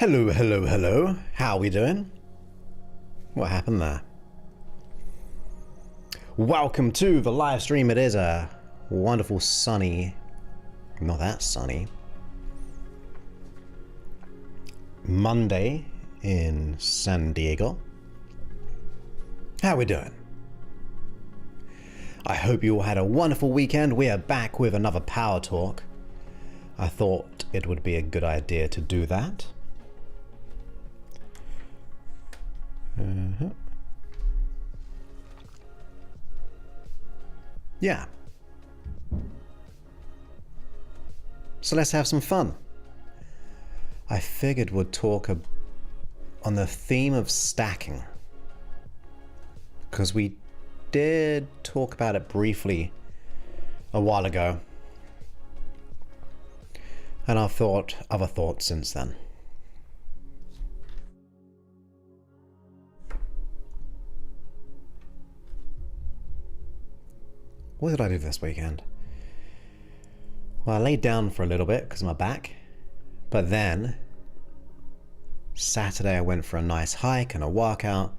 Hello, hello, hello. How we doing? What happened there? Welcome to the live stream. It is a wonderful sunny, not that sunny, Monday in San Diego. How we doing? I hope you all had a wonderful weekend. We are back with another Power Talk. I thought it would be a good idea to do that. Yeah. So let's have some fun. I figured we'd talk on the theme of stacking, because we did talk about it briefly a while ago, and I've thought other thoughts since then. What did I do this weekend? Well, I laid down for a little bit because of my back, but then Saturday I went for a nice hike and a workout,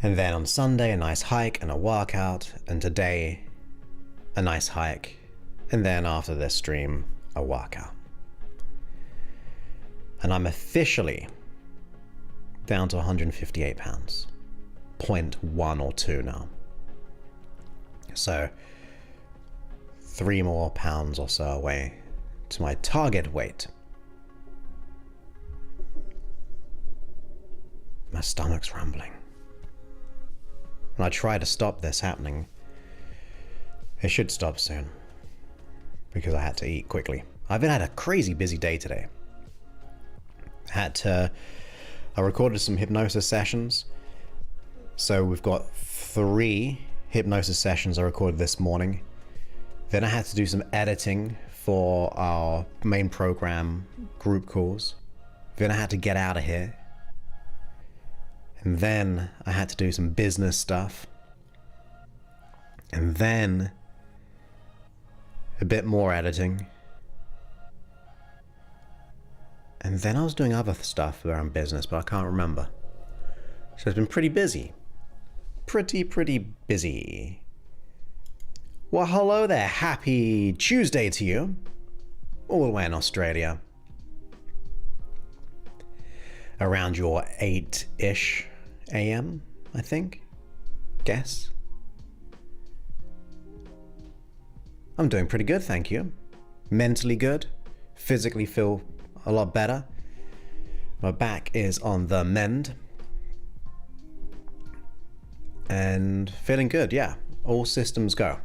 and then on Sunday a nice hike and a workout, and today a nice hike, and then after this stream a workout. And I'm officially down to 158 pounds, 0.1 or 2 now. So 3 more pounds or so away to my target weight. My stomach's rumbling. And I try to stop this happening. It should stop soon, because I had to eat quickly. I've had a crazy busy day today. I recorded some hypnosis sessions. So we've got 3 hypnosis sessions I recorded this morning. Then I had to do some editing for our main program group calls. Then I had to get out of here. And then I had to do some business stuff. And then a bit more editing. And then I was doing other stuff around business, but I can't remember. So it's been pretty busy. Pretty busy. Well, hello there. Happy Tuesday to you. All the way in Australia. Around your 8-ish a.m., I think. Guess. I'm doing pretty good, thank you. Mentally good. Physically feel a lot better. My back is on the mend. And feeling good, yeah. All systems go.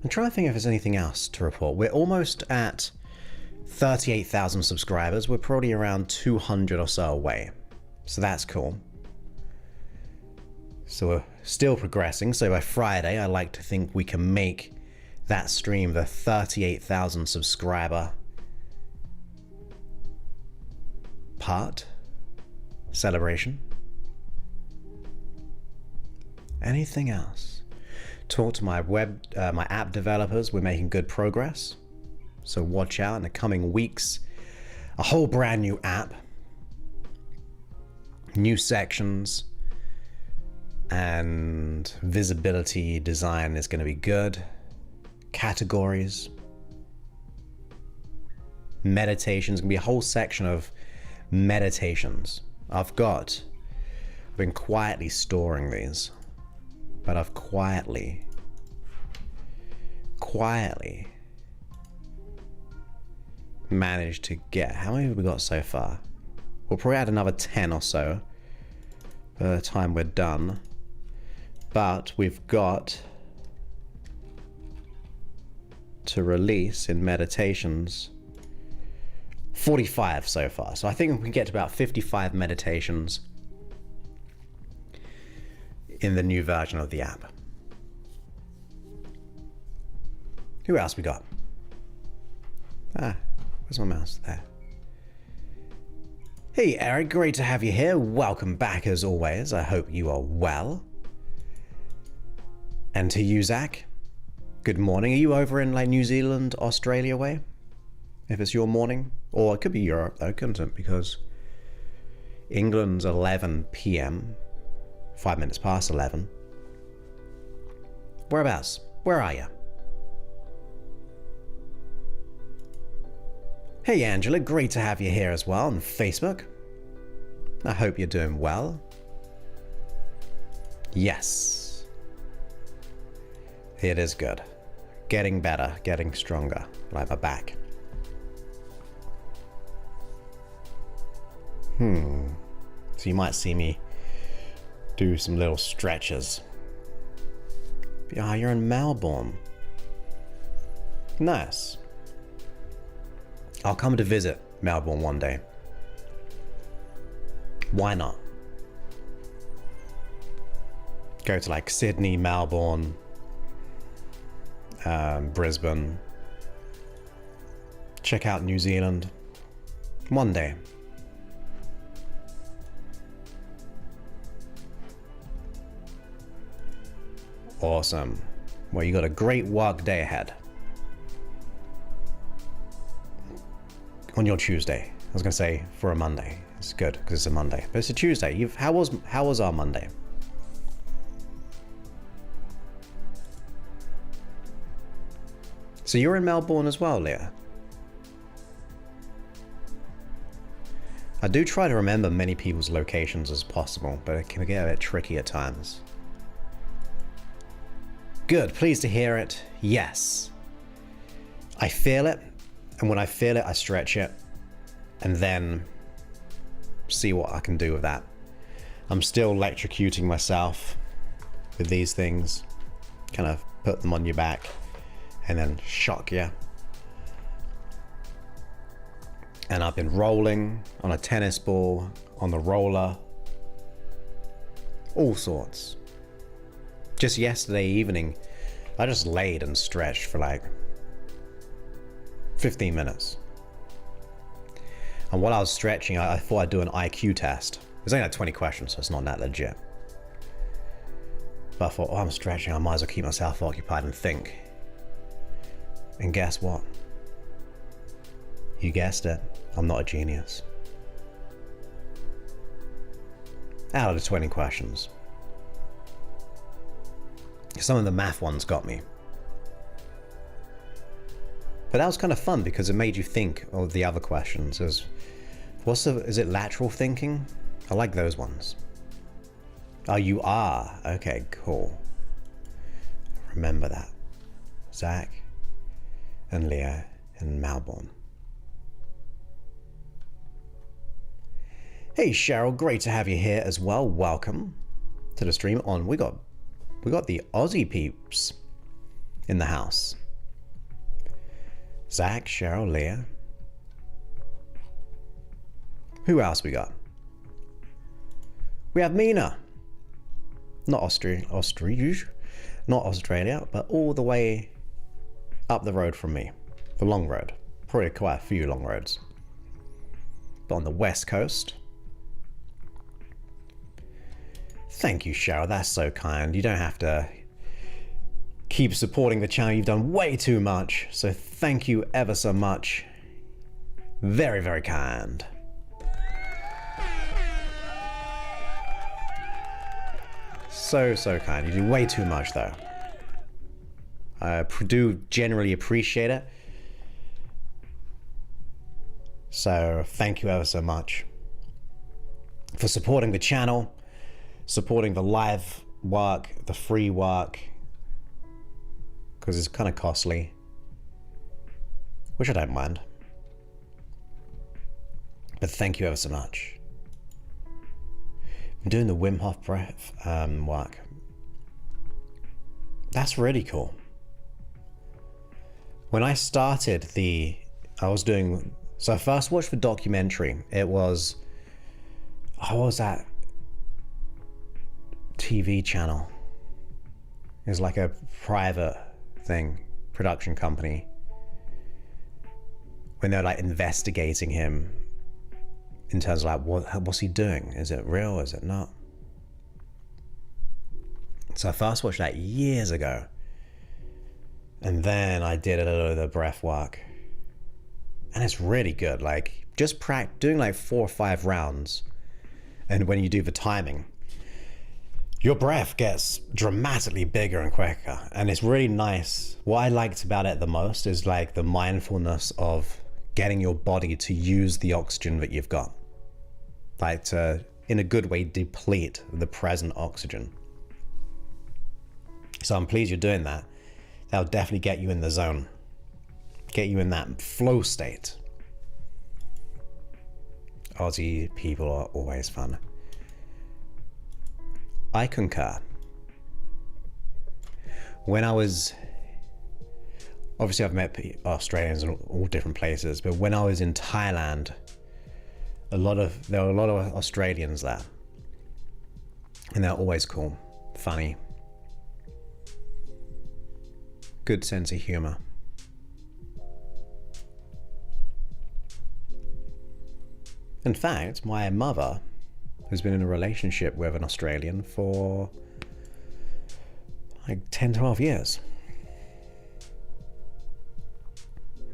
I'm trying to think if there's anything else to report. We're almost at 38,000 subscribers. We're probably around 200 or so away. So that's cool. So we're still progressing. So by Friday, I like to think we can make that stream the 38,000 subscriber part celebration. Anything else? Talk to my my app developers. We're making good progress. So watch out in the coming weeks. A whole brand new app. New sections. And visibility design is going to be good. Categories. Meditations. Going to be a whole section of meditations. I've been quietly storing these. But I've quietly managed to get, how many have we got so far? We'll probably add another 10 or so by the time we're done. But we've got to release in meditations 45 so far. So I think we can get to about 55 meditations in the new version of the app. Who else we got? Where's my mouse? There. Hey Eric, great to have you here. Welcome back as always. I hope you are well. And to you, Zach, good morning. Are you over in like New Zealand, Australia way? if it's your morning. Or it could be Europe though, couldn't it? Because England's 11 p.m. 5 minutes past 11. Whereabouts? Where are you? Hey Angela, great to have you here as well on Facebook. I hope you're doing well. Yes. It is good. Getting better, getting stronger, like my back. So you might see me do some little stretches. Ah, you're in Melbourne. Nice. I'll come to visit Melbourne one day. Why not? Go to like Sydney, Melbourne, Brisbane. Check out New Zealand. One day. Awesome. Well, you got a great work day ahead. On your Tuesday. I was going to say for a Monday. It's good because it's a Monday. But it's a Tuesday. How was our Monday? So you're in Melbourne as well, Leah? I do try to remember many people's locations as possible, but it can get a bit tricky at times. Good, pleased to hear it. Yes. I feel it, and when I feel it, I stretch it, and then see what I can do with that. I'm still electrocuting myself with these things. Kind of put them on your back, and then shock you. And I've been rolling on a tennis ball, on the roller, all sorts. Just yesterday evening, I just laid and stretched for like 15 minutes. And while I was stretching, I thought I'd do an IQ test. It's only like 20 questions, so it's not that legit. But I thought, I'm stretching, I might as well keep myself occupied and think. And guess what? You guessed it, I'm not a genius. Out of the 20 questions. Some of the math ones got me. But that was kind of fun because it made you think of the other questions. Is it lateral thinking? I like those ones. Oh, you are? Okay, cool. Remember that. Zach and Leah in Melbourne. Hey Cheryl, great to have you here as well. Welcome to the stream on. We got the Aussie peeps in the house. Zach, Cheryl, Leah. Who else we got? We have Mina. Not not Australia, but all the way up the road from me. The long road. Probably quite a few long roads. But on the west coast. Thank you, Cheryl. That's so kind. You don't have to keep supporting the channel. You've done way too much. So thank you ever so much. Very, very kind. So, so kind. You do way too much, though. I do generally appreciate it. So thank you ever so much for supporting the channel, supporting the live work, the free work, because it's kind of costly, which I don't mind. But thank you ever so much. I'm doing the Wim Hof breath work. That's really cool. When I started so I first watched the documentary. It was, what was that TV channel? It was like a private thing, production company. When they're like investigating him in terms of like, what's he doing? Is it real? Is it not? So I first watched that years ago. And then I did a little of the breath work. And it's really good. Like, just doing like 4 or 5 rounds. And when you do the timing, your breath gets dramatically bigger and quicker. And it's really nice. What I liked about it the most is like the mindfulness of getting your body to use the oxygen that you've got. Like to, in a good way, deplete the present oxygen. So I'm pleased you're doing that. That'll definitely get you in the zone. Get you in that flow state. Aussie people are always fun. I concur. When I was, obviously I've met Australians in all different places, but when I was in Thailand, there were a lot of Australians there. And they're always cool, funny, good sense of humor. In fact, my mother has been in a relationship with an Australian for like 10, 12 years.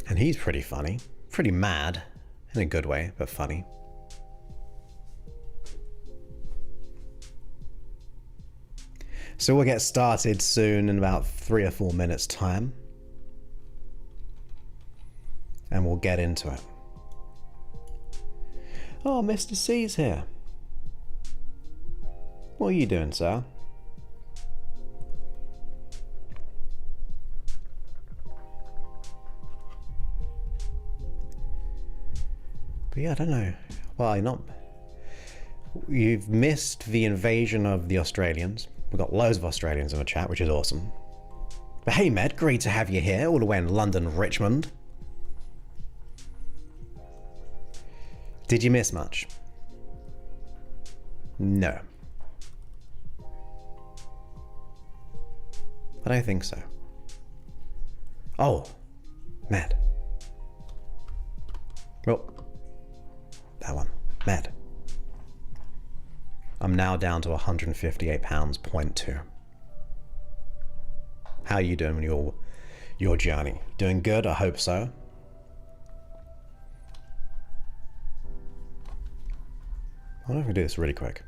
And he's pretty funny, pretty mad in a good way, but funny. So we'll get started soon in about 3 or 4 minutes time. And we'll get into it. Oh, Mr. C's here. What are you doing, sir? But yeah, I don't know. Well, you've missed the invasion of the Australians. We've got loads of Australians in the chat, which is awesome. But hey, Med, great to have you here, all the way in London, Richmond. Did you miss much? No. I don't think so. Oh, Med. Oh, that one. Med. I'm now down to 158 pounds, 0.2. How are you doing with your journey? Doing good? I hope so. I wonder if I can do this really quick.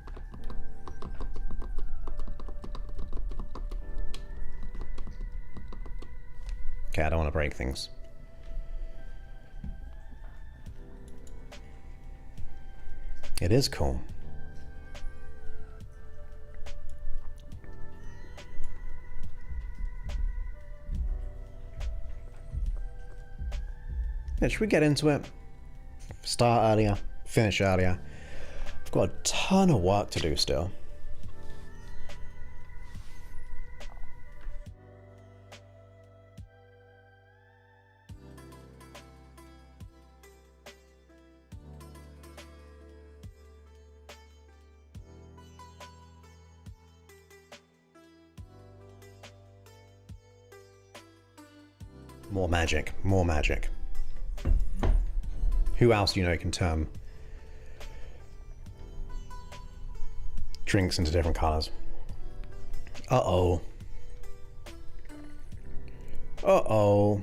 Okay, I don't want to break things. It is cool. Yeah, should we get into it? Start earlier, finish earlier. I've got a ton of work to do still. More magic, more magic. Who else do you know can turn drinks into different colors? Uh-oh. Uh-oh.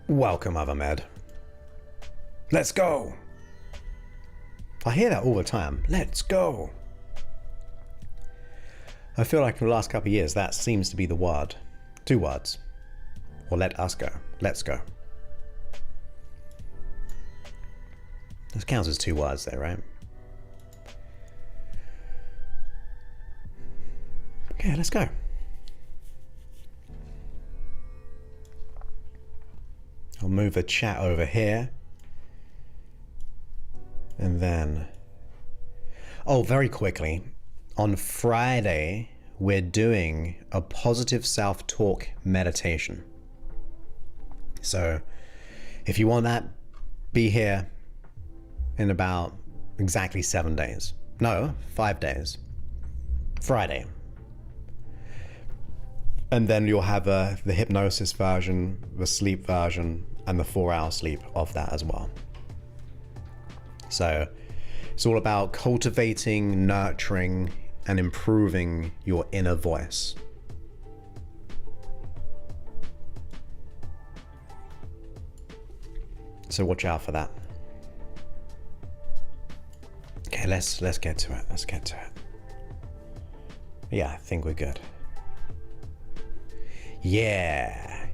Welcome, Other Med. Let's go. I hear that all the time. Let's go. I feel like for the last couple of years, that seems to be the word. 2 words. Or let us go. Let's go. This counts as 2 words there, right? Okay, let's go. I'll move the chat over here. And then... Oh, very quickly. On Friday, we're doing a positive self-talk meditation. So, if you want that, be here in about exactly 7 days. No, 5 days. Friday. And then you'll have the hypnosis version, the sleep version, and the 4-hour sleep of that as well. So it's all about cultivating, nurturing, and improving your inner voice. So watch out for that. Okay, let's get to it. Let's get to it. Yeah, I think we're good. Yeah.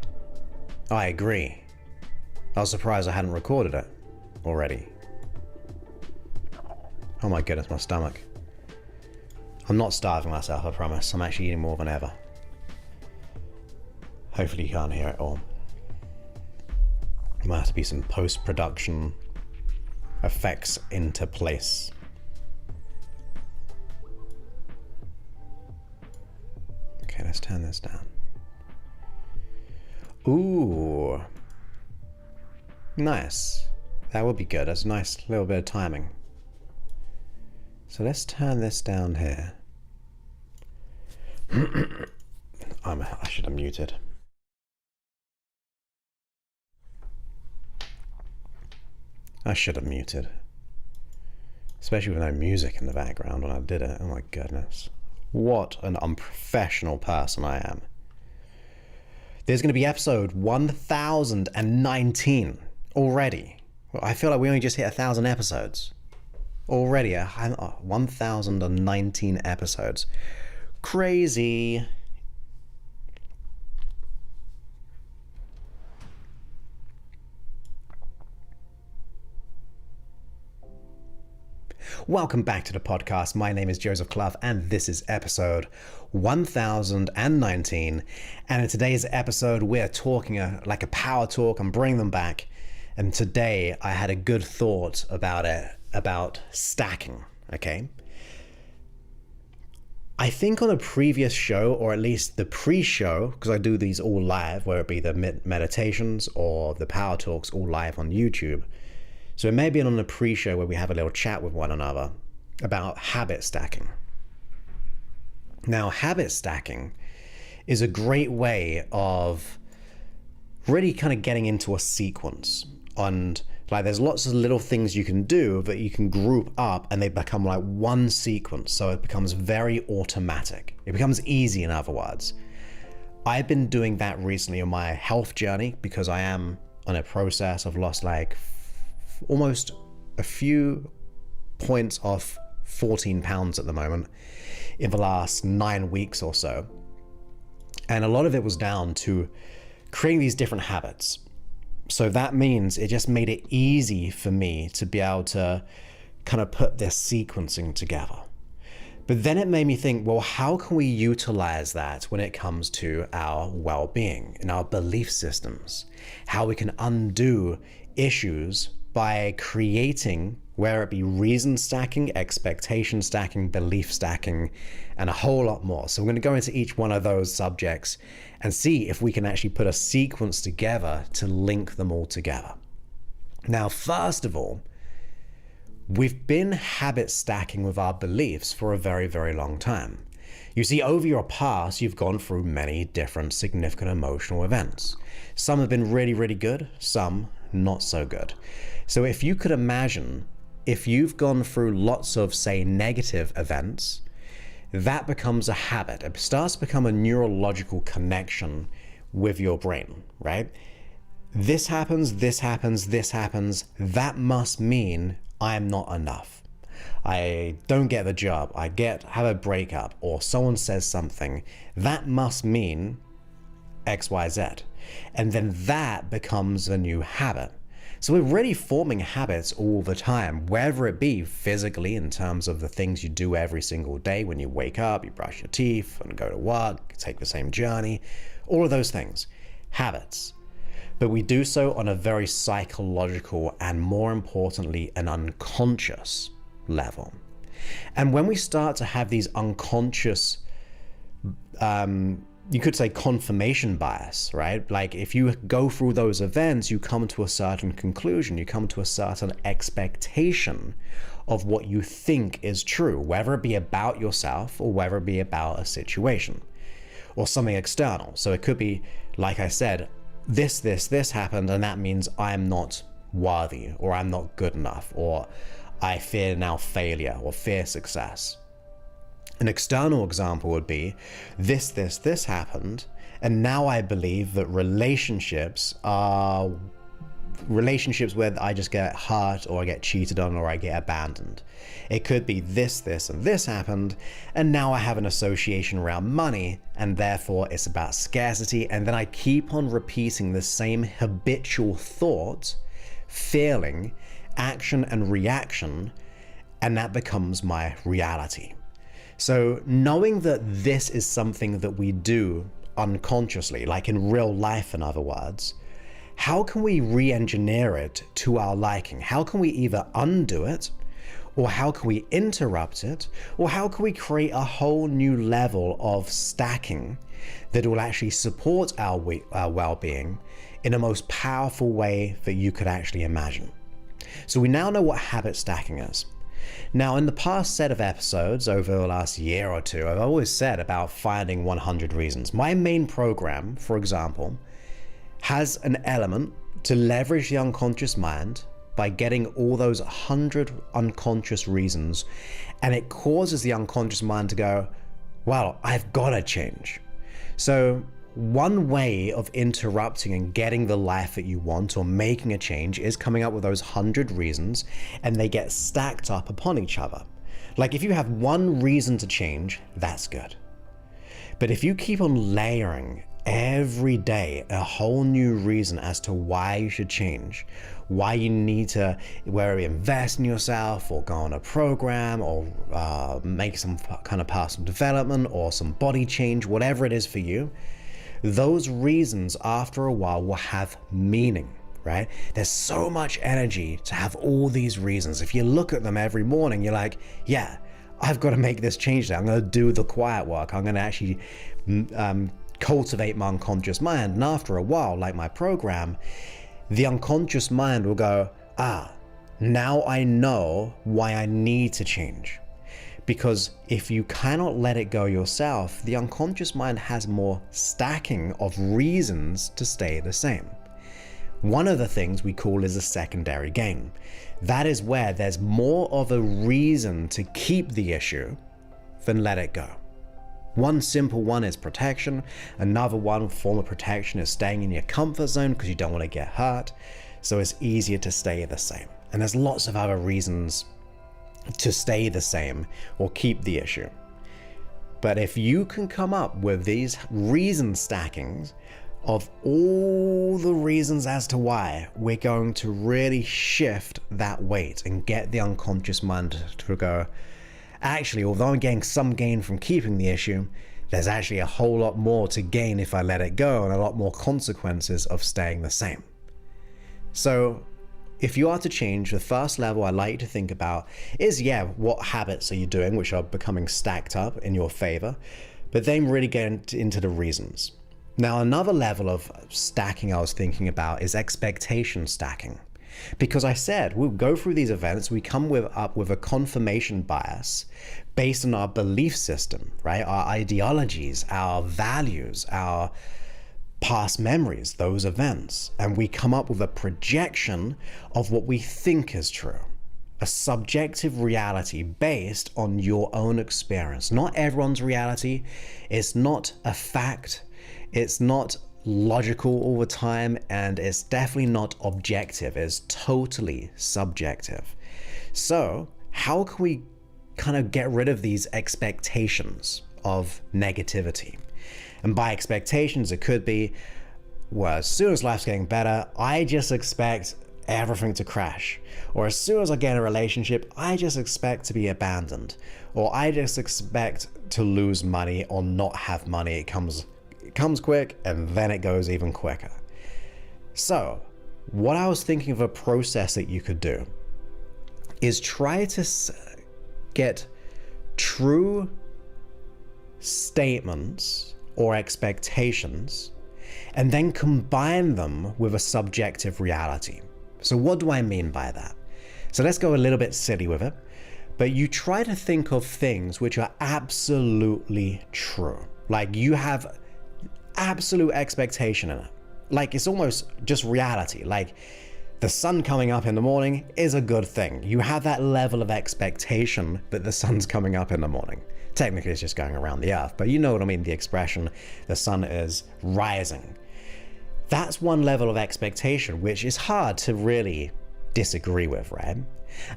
I agree. I was surprised I hadn't recorded it already. Oh my goodness, my stomach. I'm not starving myself, I promise. I'm actually eating more than ever. Hopefully you can't hear it all. There might have to be some post-production effects into place. Okay, let's turn this down. Ooh. Nice. That would be good. That's a nice little bit of timing. So let's turn this down here. I should have muted. I should have muted. Especially with no music in the background when I did it. Oh my goodness. What an unprofessional person I am. There's going to be episode 1019 already. Well, I feel like we only just hit 1,000 episodes. Already, 1,019 episodes. Crazy. Welcome back to the podcast. My name is Joseph Clough, and this is episode 1019. And in today's episode, we're talking like a power talk. I'm bringing them back. And today, I had a good thought about it, about stacking, okay? I think on a previous show, or at least the pre-show, because I do these all live, whether it be the meditations or the power talks all live on YouTube. So it may be on a pre-show where we have a little chat with one another about habit stacking. Now, habit stacking is a great way of really kind of getting into a sequence. And like there's lots of little things you can do that you can group up and they become like one sequence. So it becomes very automatic. It becomes easy, in other words. I've been doing that recently on my health journey because I am on a process. I've lost like almost a few points off 14 pounds at the moment in the last 9 weeks or so. And a lot of it was down to creating these different habits. So that means it just made it easy for me to be able to kind of put this sequencing together. But then it made me think, well, how can we utilize that when it comes to our well-being and our belief systems? How we can undo issues by creating, whether it be reason stacking, expectation stacking, belief stacking, and a whole lot more. So we're going to go into each one of those subjects and see if we can actually put a sequence together to link them all together. Now, first of all, we've been habit stacking with our beliefs for a very, very long time. You see, over your past, you've gone through many different significant emotional events. Some have been really, really good, some not so good. So if you could imagine, if you've gone through lots of, say, negative events, that becomes a habit. It starts to become a neurological connection with your brain, right? This happens, this happens, this happens. That must mean I'm not enough. I don't get the job. I have a breakup, or someone says something. That must mean X, Y, Z. And then that becomes a new habit. So we're really forming habits all the time, whether it be physically in terms of the things you do every single day when you wake up, you brush your teeth and go to work, take the same journey, all of those things, habits. But we do so on a very psychological and, more importantly, an unconscious level. And when we start to have these unconscious you could say confirmation bias, right? Like if you go through those events, you come to a certain conclusion, you come to a certain expectation of what you think is true, whether it be about yourself or whether it be about a situation or something external. So it could be, like I said, this happened, and that means I'm not worthy, or I'm not good enough, or I fear now failure or fear success. An external example would be this happened, and now I believe that relationships are relationships where I just get hurt, or I get cheated on, or I get abandoned. It could be this, and this happened, and now I have an association around money, and therefore it's about scarcity, and then I keep on repeating the same habitual thought, feeling, action, and reaction, and that becomes my reality. So knowing that this is something that we do unconsciously, like in real life, in other words, how can we re-engineer it to our liking? How can we either undo it, or how can we interrupt it, or how can we create a whole new level of stacking that will actually support our well-being in the most powerful way that you could actually imagine? So we now know what habit stacking is. Now, in the past set of episodes over the last year or two, I've always said about finding 100 reasons. My main program, for example, has an element to leverage the unconscious mind by getting all those 100 unconscious reasons, and it causes the unconscious mind to go, well, I've got to change. So one way of interrupting and getting the life that you want or making a change is coming up with those 100 reasons, and they get stacked up upon each other. Like if you have one reason to change, that's good. But if you keep on layering every day a whole new reason as to why you should change, why you need to, whether you invest in yourself or go on a program or make some kind of personal development or some body change, whatever it is for you, those reasons after a while will have meaning, right? There's so much energy to have all these reasons. If you look at them every morning, you're like, yeah, I've got to make this change today. I'm going to do the quiet work. I'm going to actually cultivate my unconscious mind. And after a while, like my program, the unconscious mind will go, now I know why I need to change. Because if you cannot let it go yourself, the unconscious mind has more stacking of reasons to stay the same. One of the things we call is a secondary gain. That is where there's more of a reason to keep the issue than let it go. One simple one is protection. Another one form of protection is staying in your comfort zone because you don't want to get hurt. So it's easier to stay the same. And there's lots of other reasons to stay the same or keep the issue. But if you can come up with these reason stackings of all the reasons as to why, we're going to really shift that weight and get the unconscious mind to go, actually, although I'm getting some gain from keeping the issue, there's actually a whole lot more to gain if I let it go, and a lot more consequences of staying the same. So if you are to change, the first level I like to think about is, what habits are you doing which are becoming stacked up in your favor, but then really get into the reasons. Now, another level of stacking I was thinking about is expectation stacking. Because I said, we'll go through these events, we come up with a confirmation bias based on our belief system, right? Our ideologies, our values, our past memories, those events, and we come up with a projection of what we think is true, a subjective reality based on your own experience. Not everyone's reality. It's not a fact. It's not logical all the time, and it's definitely not objective. It's totally subjective. So how can we kind of get rid of these expectations of negativity? And by expectations, it could be, well, as soon as life's getting better, I just expect everything to crash. Or as soon as I get in a relationship, I just expect to be abandoned. Or I just expect to lose money or not have money. It comes quick, and then it goes even quicker. So what I was thinking of a process that you could do is try to get true statements or expectations and then combine them with a subjective reality. So what do I mean by that? So let's go a little bit silly with it, but you try to think of things which are absolutely true. Like you have absolute expectation in it. Like it's almost just reality. Like the sun coming up in the morning is a good thing. You have that level of expectation that the sun's coming up in the morning. Technically, it's just going around the earth, but you know what I mean, the expression, the sun is rising. That's one level of expectation, which is hard to really disagree with, right?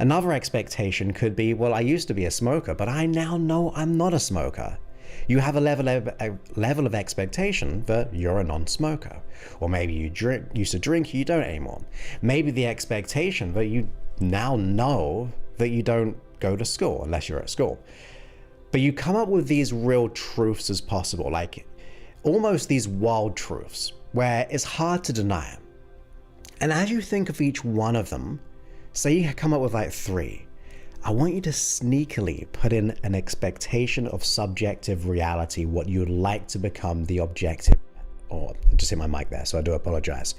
Another expectation could be, well, I used to be a smoker, but I now know I'm not a smoker. You have a level of expectation that you're a non-smoker. Or maybe you used to drink, you don't anymore. Maybe the expectation that you now know that you don't go to school unless you're at school. But you come up with these real truths as possible, like almost these wild truths where it's hard to deny. And as you think of each one of them, say you come up with like 3, I want you to sneakily put in an expectation of subjective reality, what you'd like to become the objective, or I just hit my mic there, so I do apologize.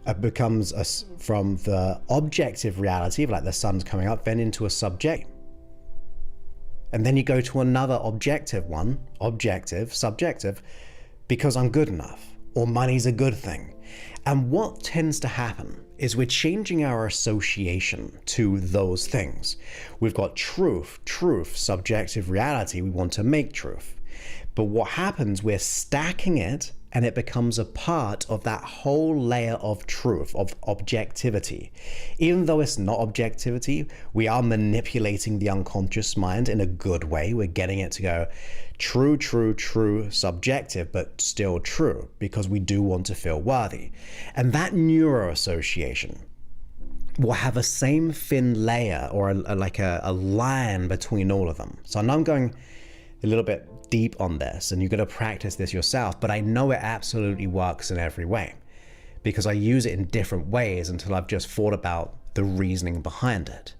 It becomes from the objective reality of like the sun's coming up, then into a subject. And then you go to another objective one, objective, subjective, because I'm good enough, or money's a good thing. And what tends to happen is we're changing our association to those things. We've got truth, subjective reality, we want to make truth. But what happens, we're stacking it and it becomes a part of that whole layer of truth, of objectivity. Even though it's not objectivity, we are manipulating the unconscious mind in a good way. We're getting it to go true, subjective, but still true, because we do want to feel worthy. And that neuroassociation will have a same thin layer or like a line between all of them. So I know I'm going a little bit deep on this and you're going to practice this yourself, but I know it absolutely works in every way because I use it in different ways until I've just thought about the reasoning behind it.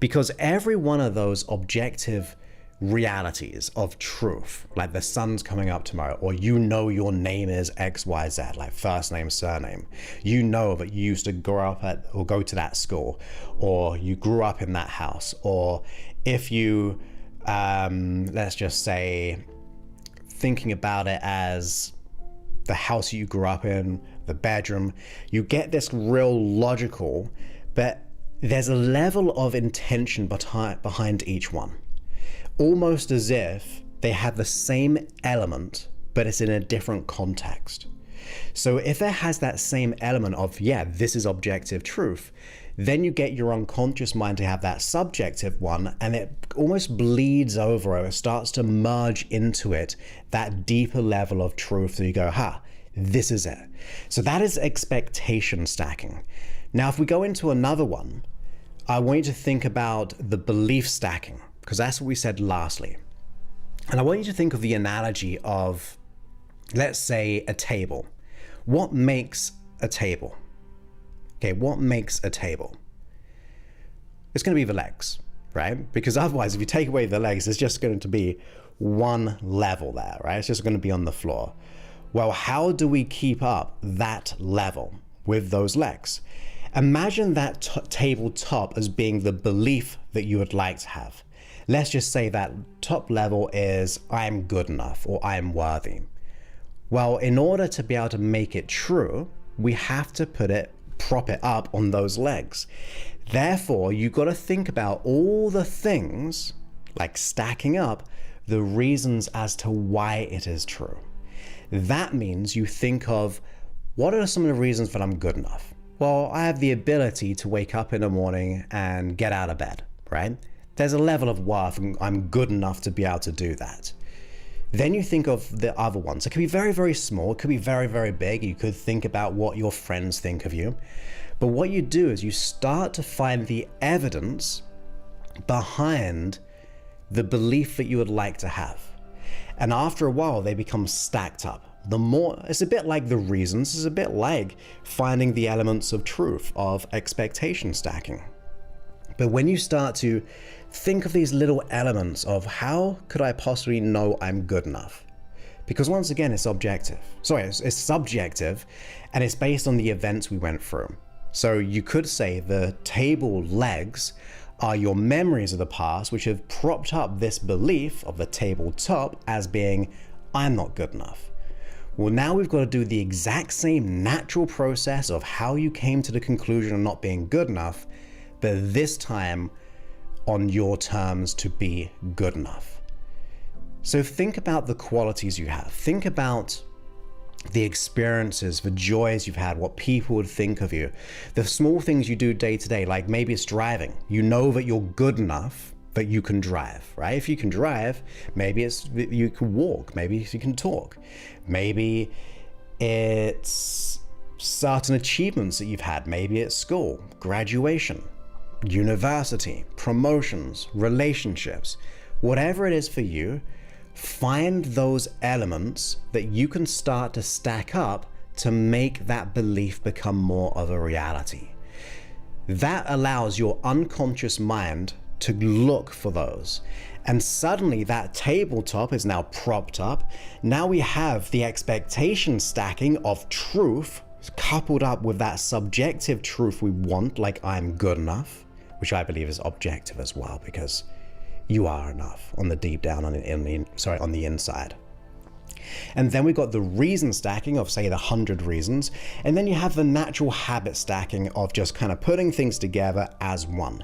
Because every one of those objective realities of truth, like the sun's coming up tomorrow, or you know your name is XYZ, like first name, surname, you know that you used to grow up at or go to that school, or you grew up in that house, or if you let's just say, thinking about it as the house you grew up in, the bedroom, you get this real logical, but there's a level of intention behind each one. Almost as if they have the same element, but it's in a different context. So if it has that same element of, yeah, this is objective truth, then you get your unconscious mind to have that subjective one, and it almost bleeds over, or it starts to merge into it, that deeper level of truth. So you go, this is it. So that is expectation stacking. Now, if we go into another one, I want you to think about the belief stacking, because that's what we said lastly. And I want you to think of the analogy of, let's say, a table. What makes a table? Okay, what makes a table? It's going to be the legs, right? Because otherwise, if you take away the legs, it's just going to be one level there, right? It's just going to be on the floor. Well, how do we keep up that level with those legs? Imagine that tabletop as being the belief that you would like to have. Let's just say that top level is I'm good enough or I'm worthy. Well, in order to be able to make it true, we have to prop it up on those legs. Therefore, you've got to think about all the things, like stacking up, the reasons as to why it is true. That means you think of, what are some of the reasons that I'm good enough? Well, I have the ability to wake up in the morning and get out of bed, right? There's a level of worth, and I'm good enough to be able to do that. Then you think of the other ones. It could be very, very small. It could be very, very big. You could think about what your friends think of you. But what you do is you start to find the evidence behind the belief that you would like to have. And after a while, they become stacked up. The more, it's a bit like the reasons. It's a bit like finding the elements of truth, of expectation stacking. But when you start to think of these little elements of how could I possibly know I'm good enough? Because once again, it's objective. Sorry, it's subjective, and it's based on the events we went through. So you could say the table legs are your memories of the past, which have propped up this belief of the tabletop as being, I'm not good enough. Well, now we've got to do the exact same natural process of how you came to the conclusion of not being good enough, but this time on your terms to be good enough. So think about the qualities you have. Think about the experiences, the joys you've had, what people would think of you, the small things you do day to day, like maybe it's driving. You know that you're good enough that you can drive, right? If you can drive, maybe it's you can walk, maybe you can talk, maybe it's certain achievements that you've had, maybe it's school, graduation, university, promotions, relationships, whatever it is for you. Find those elements that you can start to stack up to make that belief become more of a reality. That allows your unconscious mind to look for those. And suddenly that tabletop is now propped up. Now we have the expectation stacking of truth coupled up with that subjective truth we want, like I'm good enough, which I believe is objective as well, because you are enough on the deep down, on the inside. And then we got the reason stacking of, say, the 100 reasons. And then you have the natural habit stacking of just kind of putting things together as one.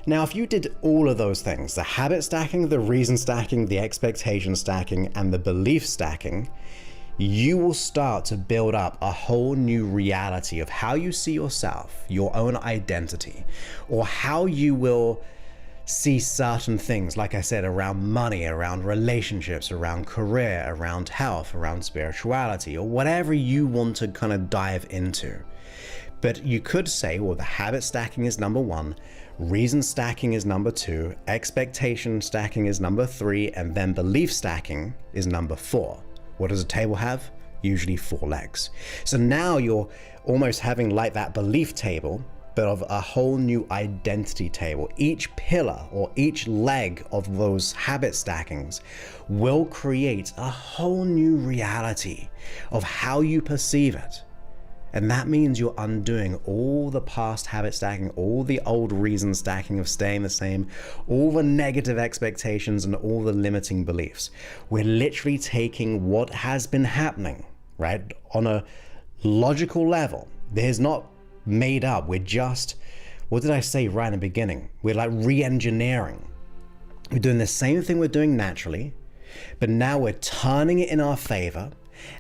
Now, if you did all of those things, the habit stacking, the reason stacking, the expectation stacking, and the belief stacking, you will start to build up a whole new reality of how you see yourself, your own identity, or how you will see certain things, like I said, around money, around relationships, around career, around health, around spirituality, or whatever you want to kind of dive into. But you could say, well, the habit stacking is number 1, reason stacking is number 2, expectation stacking is number 3, and then belief stacking is number 4. What does a table have? Usually 4 legs. So now you're almost having like that belief table, but of a whole new identity table. Each pillar or each leg of those habit stackings will create a whole new reality of how you perceive it. And that means you're undoing all the past habit stacking, all the old reason stacking of staying the same, all the negative expectations and all the limiting beliefs. We're literally taking what has been happening, right, on a logical level. There's not made up. We're just, what did I say right in the beginning? We're like re-engineering. We're doing the same thing we're doing naturally, but now we're turning it in our favor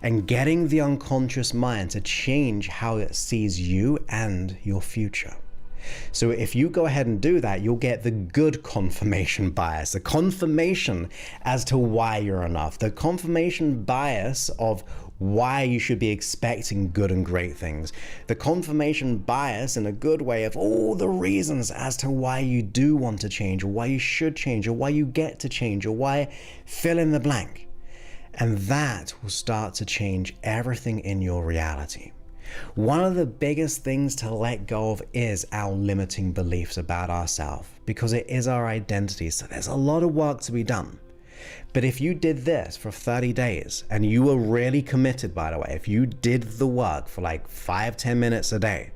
and getting the unconscious mind to change how it sees you and your future. So if you go ahead and do that, you'll get the good confirmation bias, the confirmation as to why you're enough, the confirmation bias of why you should be expecting good and great things, the confirmation bias in a good way of all the reasons as to why you do want to change, or why you should change, or why you get to change, or why fill in the blank. And that will start to change everything in your reality. One of the biggest things to let go of is our limiting beliefs about ourselves, because it is our identity. So there's a lot of work to be done. But if you did this for 30 days and you were really committed, by the way, if you did the work for like 5-10 minutes a day,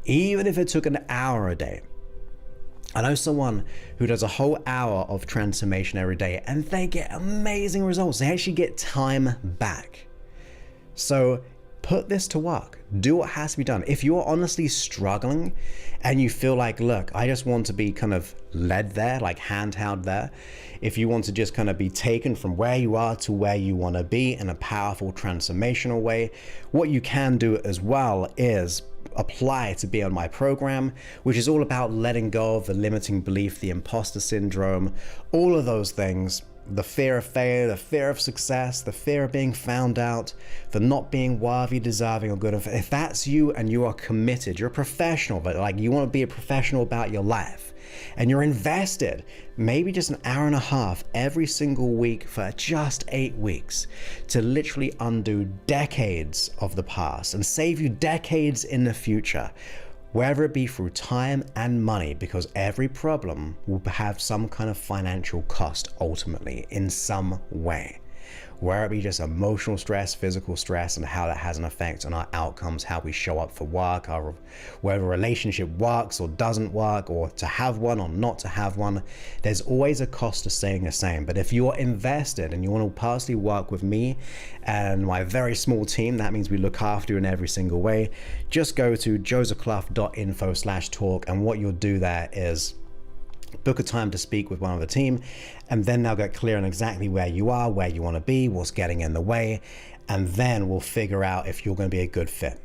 even if it took an hour a day, I know someone who does a whole hour of transformation every day and they get amazing results. They actually get time back. So put this to work. Do what has to be done. If you're honestly struggling and you feel like, look, I just want to be kind of led there, like handheld there. If you want to just kind of be taken from where you are to where you want to be in a powerful transformational way, what you can do as well is apply to be on my program, which is all about letting go of the limiting belief, the imposter syndrome, all of those things, the fear of failure, the fear of success, the fear of being found out, the not being worthy, deserving, or good. If that's you and you are committed, you're a professional, but like you want to be a professional about your life, and you're invested, maybe just an hour and a half every single week for just 8 weeks to literally undo decades of the past and save you decades in the future, whether it be through time and money, because every problem will have some kind of financial cost ultimately in some way. Whether it be just emotional stress, physical stress, and how that has an effect on our outcomes, how we show up for work, or whether a relationship works or doesn't work, or to have one or not to have one, there's always a cost to staying the same. But if you're invested and you want to personally work with me and my very small team, that means we look after you in every single way, just go to josephclough.info/talk, and what you'll do there is book a time to speak with one of the team, and then they'll get clear on exactly where you are, where you want to be, what's getting in the way, and then we'll figure out if you're going to be a good fit.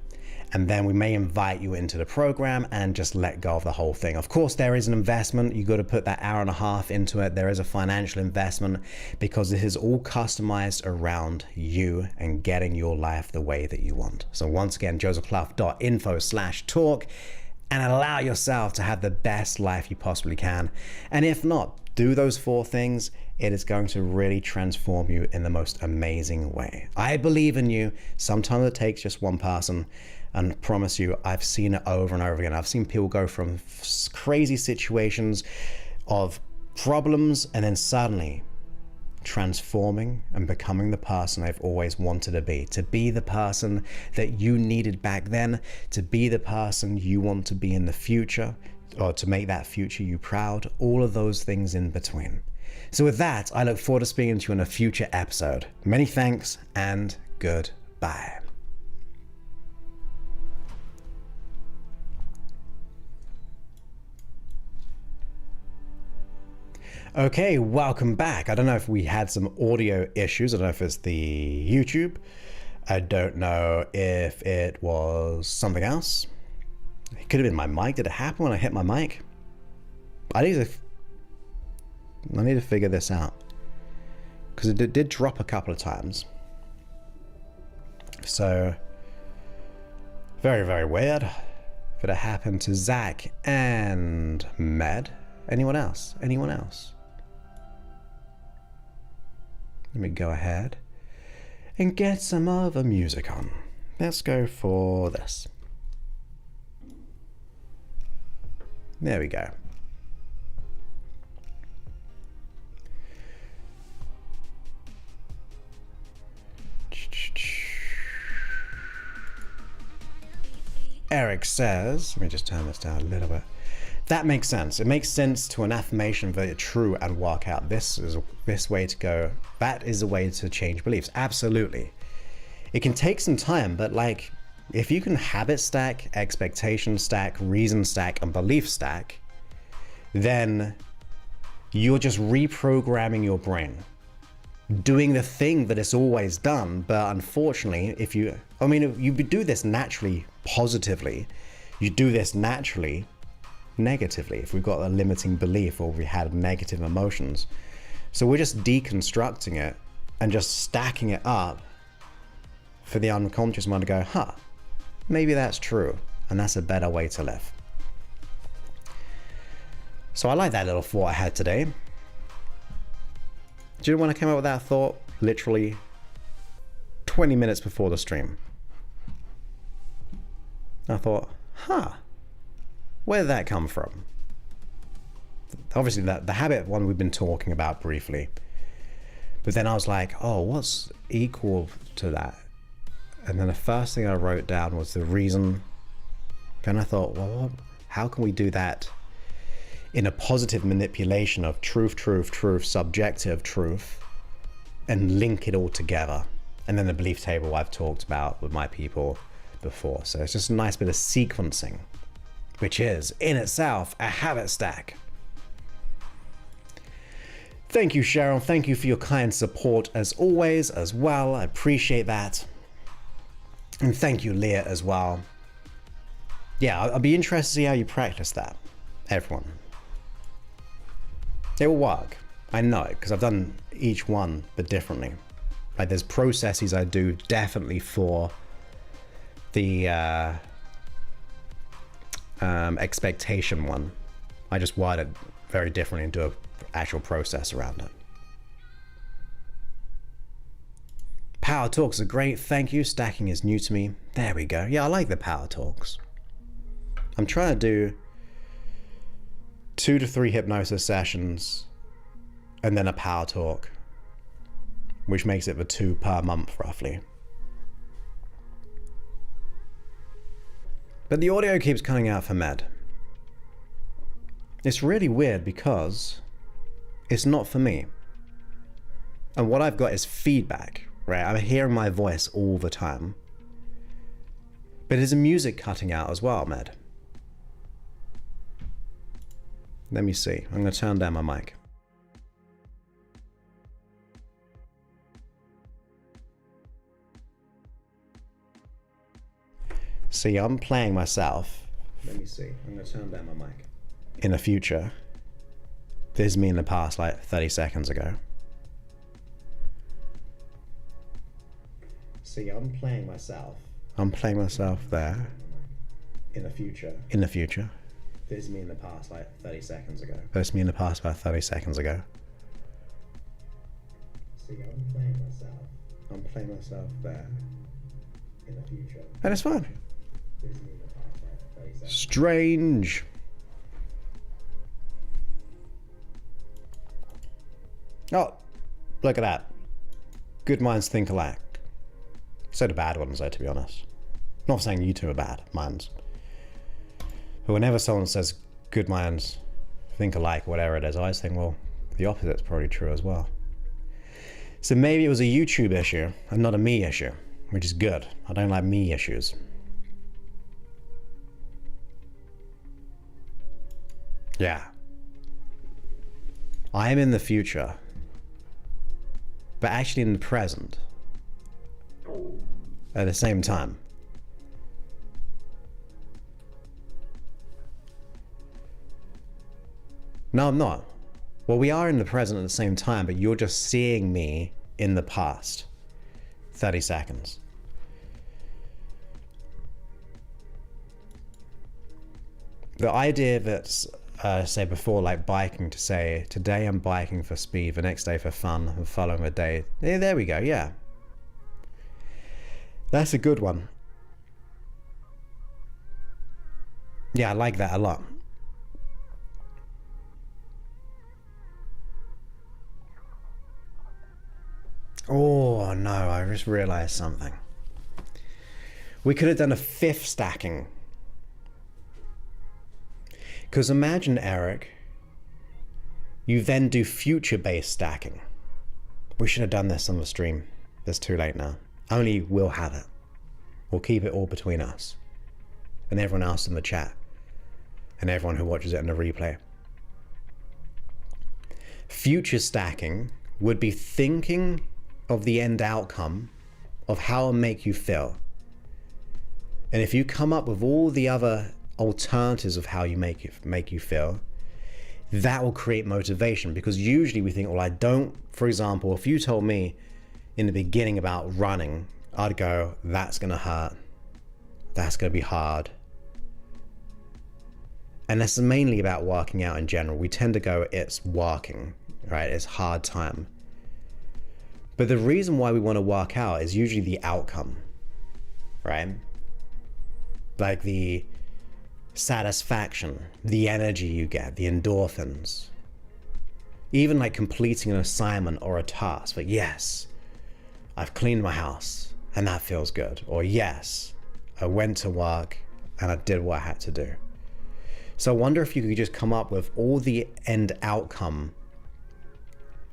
And then we may invite you into the program and just let go of the whole thing. Of course, there is an investment. You got to put that hour and a half into it. There is a financial investment because this is all customized around you and getting your life the way that you want. So once again, josephclough.info/talk, and allow yourself to have the best life you possibly can. And if not, do those 4 things. It is going to really transform you in the most amazing way. I believe in you. Sometimes it takes just one person. And I promise you, I've seen it over and over again. I've seen people go from crazy situations of problems and then suddenly transforming and becoming the person they've always wanted to be the person that you needed back then, to be the person you want to be in the future, or to make that future you proud, all of those things in between. So with that, I look forward to speaking to you in a future episode. Many thanks and goodbye. Okay, welcome back. I don't know if we had some audio issues. I don't know if it's the YouTube. I don't know if it was something else. It could have been my mic. Did it happen when I hit my mic? I need to figure this out, because it did drop a couple of times. So very, very weird. If it happened to Zach and Med. Anyone else? Anyone else? Let me go ahead and get some other music on. Let's go for this. There we go. Eric says, let me just turn this down a little bit. That makes sense. It makes sense to an affirmation that it's true and work out. This is this way to go. That is a way to change beliefs. Absolutely. It can take some time, but like, if you can habit stack, expectation stack, reason stack, and belief stack, then you're just reprogramming your brain, doing the thing that it's always done. But unfortunately, if you do this naturally, positively, you do this naturally, negatively, if we've got a limiting belief or we had negative emotions. So we're just deconstructing it and just stacking it up for the unconscious mind to go, maybe that's true, and that's a better way to live. So I like that little thought I had today. Do you know when I came up with that thought? Literally 20 minutes before the stream. I thought, where did that come from? Obviously, the habit one we've been talking about briefly. But then I was like, what's equal to that? And then the first thing I wrote down was the reason. Then I thought, well, how can we do that in a positive manipulation of truth, subjective truth, and link it all together? And then the belief table I've talked about with my people before. So it's just a nice bit of sequencing, which is in itself a habit stack. Thank you, Cheryl. Thank you for your kind support as always as well. I appreciate that. And thank you, Leah, as well. Yeah, I'll be interested to see how you practice that, everyone. It will work. I know it, because I've done each one, but differently. Like, there's processes I do definitely for the expectation one. I just word it very differently and do an actual process around it. Power talks are great, thank you. Stacking is new to me. There we go. Yeah, I like the power talks. I'm trying to do 2 to 3 hypnosis sessions and then a power talk, which makes it the 2 per month roughly. But the audio keeps cutting out for Med. It's really weird because it's not for me. And what I've got is feedback, right? I'm hearing my voice all the time. But is the music cutting out as well, Med? Let me see. I'm going to turn down my mic. See, I'm playing myself. Let me see. I'm going to turn down my mic. In the future. This is me in the past, like 30 seconds ago. See, I'm playing myself. I'm playing myself there. In the future. In the future. This is me in the past, like 30 seconds ago. This is me in the past about 30 seconds ago. See, I'm playing myself. I'm playing myself there. In the future. And it's fine. This is me in the past, like 30 seconds. Strange. Oh, look at that. Good minds think alike. So do bad ones, though, to be honest. Not saying you two are bad minds. But whenever someone says good minds think alike, whatever it is, I always think, well, the opposite's probably true as well. So maybe it was a YouTube issue and not a me issue, which is good. I don't like me issues. Yeah. I am in the future, but actually in the present at the same time. No, I'm not. Well, we are in the present at the same time, but you're just seeing me in the past. 30 seconds. The idea that's, say before, like biking, to say, today I'm biking for speed, the next day for fun, and following a day. Yeah, there we go, yeah. That's a good one. Yeah, I like that a lot. Oh no, I just realized something. We could have done a fifth stacking. Because imagine, Eric, you then do future-based stacking. We should have done this on the stream. It's too late now. Only we'll have it. We'll keep it all between us and everyone else in the chat and everyone who watches it in the replay. Future stacking would be thinking of the end outcome of how it'll make you feel. And if you come up with all the other alternatives of how you make you feel, that will create motivation. Because usually we think, well, I don't, for example, if you told me in the beginning about running, I'd go, that's gonna hurt, that's gonna be hard. And that's mainly about working out in general. We tend to go, it's working, right? It's hard time. But the reason why we want to work out is usually the outcome, right? Like the satisfaction, the energy you get, the endorphins. Even like completing an assignment or a task. But yes, I've cleaned my house and that feels good. Or yes, I went to work and I did what I had to do. So I wonder if you could just come up with all the end outcome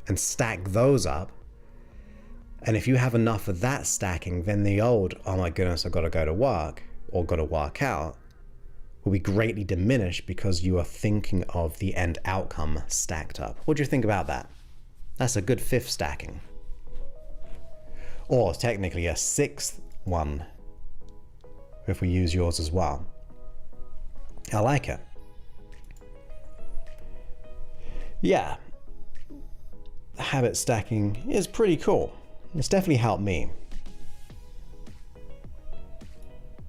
and stack those up. And if you have enough of that stacking, then the old, oh my goodness, I've got to go to work or got to work out, will be greatly diminished because you are thinking of the end outcome stacked up. What do you think about that? That's a good fifth stacking. Or technically a sixth one, if we use yours as well. I like it. Yeah. Habit stacking is pretty cool. It's definitely helped me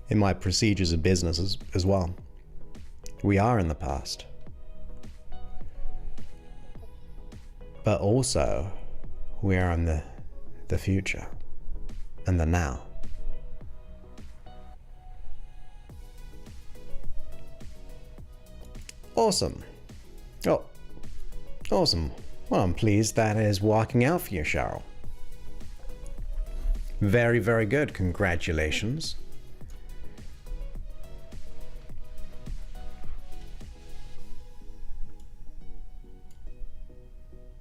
in my procedures of business as well. We are in the past, but also we are in the future and the now. Awesome. Oh, awesome. Well, I'm pleased that is working out for you, Cheryl. Very, very good. Congratulations.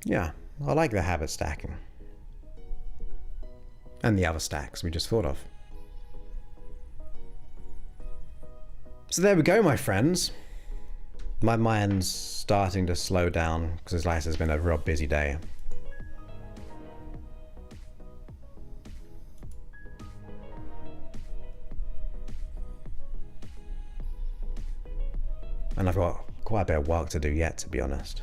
Yeah, I like the habit stacking. And the other stacks we just thought of. So there we go, my friends. My mind's starting to slow down because like it's been a real busy day. And I've got quite a bit of work to do yet, to be honest.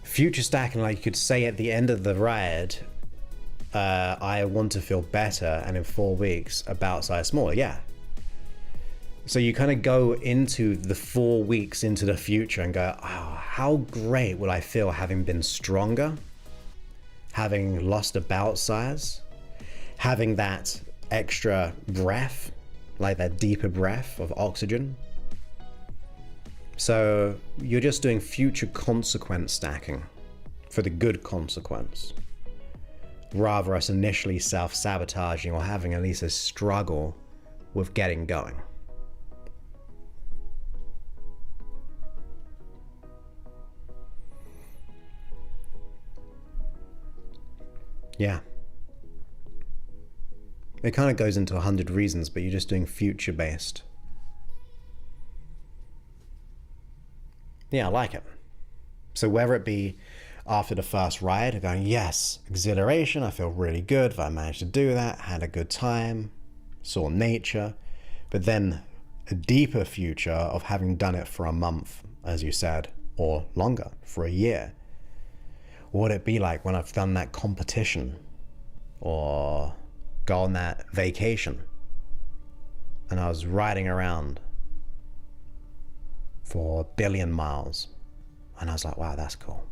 Future stacking, like you could say at the end of the ride, I want to feel better, and in 4 weeks, about size smaller. Yeah. So you kind of go into the 4 weeks into the future and go, oh, how great will I feel having been stronger, having lost about size, having that extra breath, like that deeper breath of oxygen. So you're just doing future consequence stacking for the good consequence, rather us initially self-sabotaging or having at least a struggle with getting going. Yeah. It kind of goes into 100 reasons, but you're just doing future based. Yeah, I like it. So whether it be after the first ride, going, yes, exhilaration, I feel really good if I managed to do that, had a good time, saw nature, but then a deeper future of having done it for a month, as you said, or longer, for a year. What would it be like when I've done that competition or go on that vacation and I was riding around for 1 billion miles and I was like, wow, that's cool.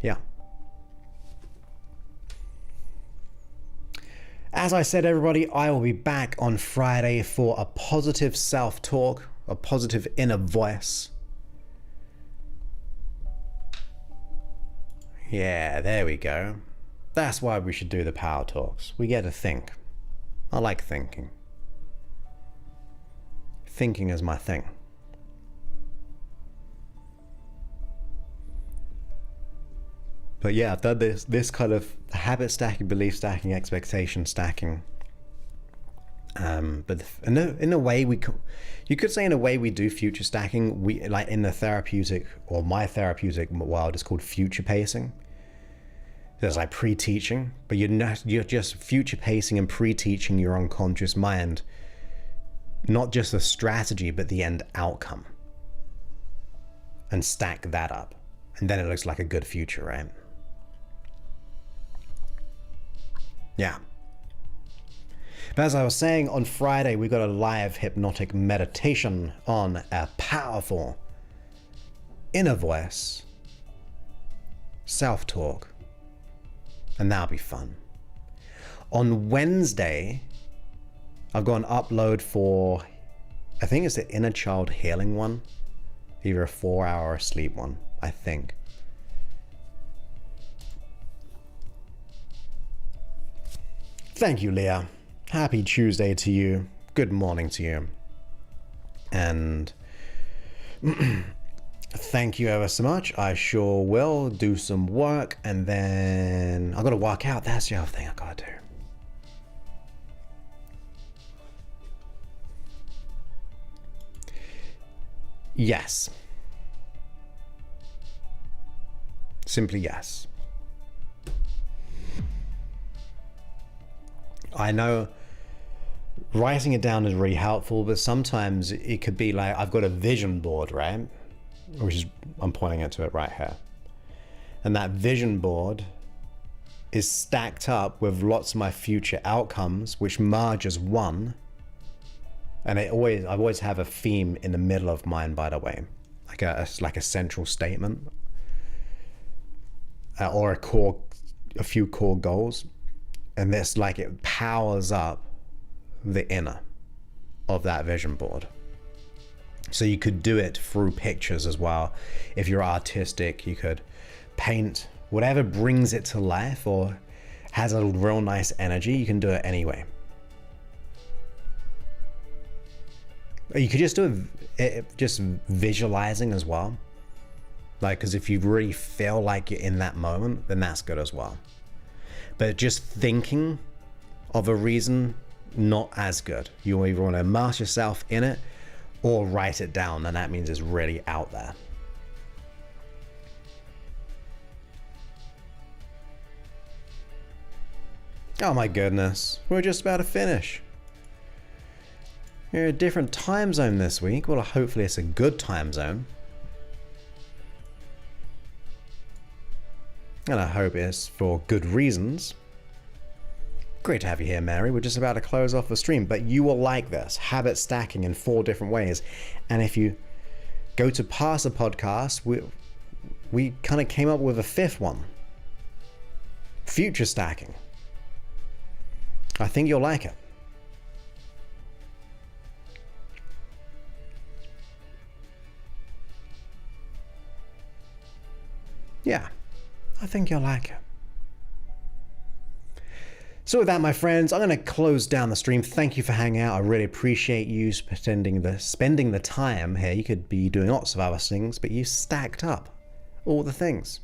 Yeah. As I said, everybody, I will be back on Friday for a positive self-talk, a positive inner voice. Yeah, there we go. That's why we should do the power talks. We get to think. I like thinking. Thinking is my thing. But yeah, I've done this kind of habit stacking, belief stacking, expectation stacking. But in a way, you could say in a way we do future stacking. We like in the therapeutic or my therapeutic world is called future pacing. There's like pre-teaching, but you're just future pacing and pre-teaching your unconscious mind, not just the strategy, but the end outcome, and stack that up, and then it looks like a good future, right? Yeah. But as I was saying, on Friday, we got a live hypnotic meditation on a powerful inner voice, self-talk, and that'll be fun. On Wednesday, I've got an upload for, I think it's the inner child healing one, either a 4-hour sleep one, I think. Thank you, Leah. Happy Tuesday to you. Good morning to you. And thank you ever so much. I sure will do some work, and then I gotta work out. That's the other thing I gotta do. Yes. Simply yes. I know writing it down is really helpful, but sometimes it could be like, I've got a vision board, right? Which is, I'm pointing it to it right here. And that vision board is stacked up with lots of my future outcomes, which merge as one. And I always have a theme in the middle of mine, by the way, like a central statement, or a few core goals. And this, like, it powers up the inner of that vision board. So you could do it through pictures as well. If you're artistic, you could paint whatever brings it to life or has a real nice energy. You can do it anyway. You could just do it just visualizing as well. Like, because if you really feel like you're in that moment, then that's good as well. But just thinking of a reason, not as good. You either want to immerse yourself in it or write it down, and that means it's really out there. Oh my goodness, we're just about to finish. You're in a different time zone this week. Well, hopefully it's a good time zone. And I hope it's for good reasons. Great to have you here, Mary. We're just about to close off the stream, but you will like this. Habit stacking in 4 different ways. And if you go to past the podcast, we kind of came up with a 5th one. Future stacking. I think you'll like it. Yeah, I think you'll like it. So with that, my friends, I'm going to close down the stream. Thank you for hanging out. I really appreciate you spending the time here. You could be doing lots of other things, but you stacked up all the things.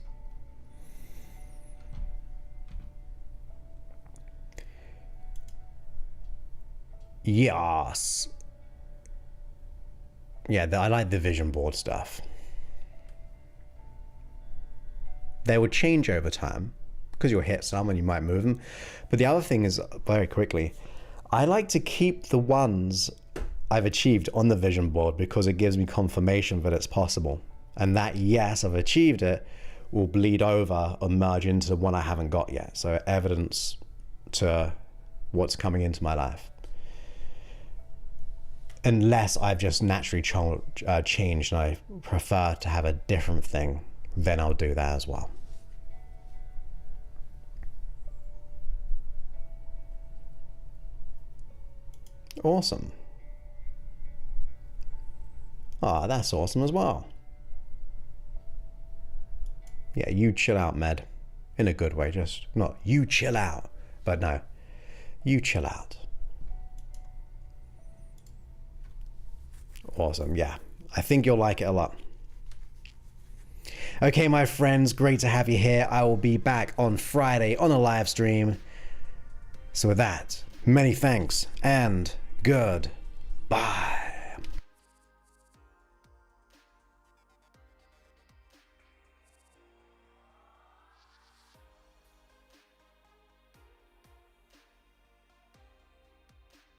Yes. Yeah, I like the vision board stuff. They would change over time because you'll hit some and you might move them. But the other thing is, very quickly, I like to keep the ones I've achieved on the vision board because it gives me confirmation that it's possible. And that, yes, I've achieved it, will bleed over or merge into the one I haven't got yet. So evidence to what's coming into my life. Unless I've just naturally changed and I prefer to have a different thing, then I'll do that as well. Awesome. Ah, that's awesome as well. Yeah, you chill out, Med. In a good way, just not you chill out, but no, you chill out. Awesome, yeah. I think you'll like it a lot. Okay, my friends, great to have you here. I will be back on Friday on a live stream. So with that, many thanks and goodbye.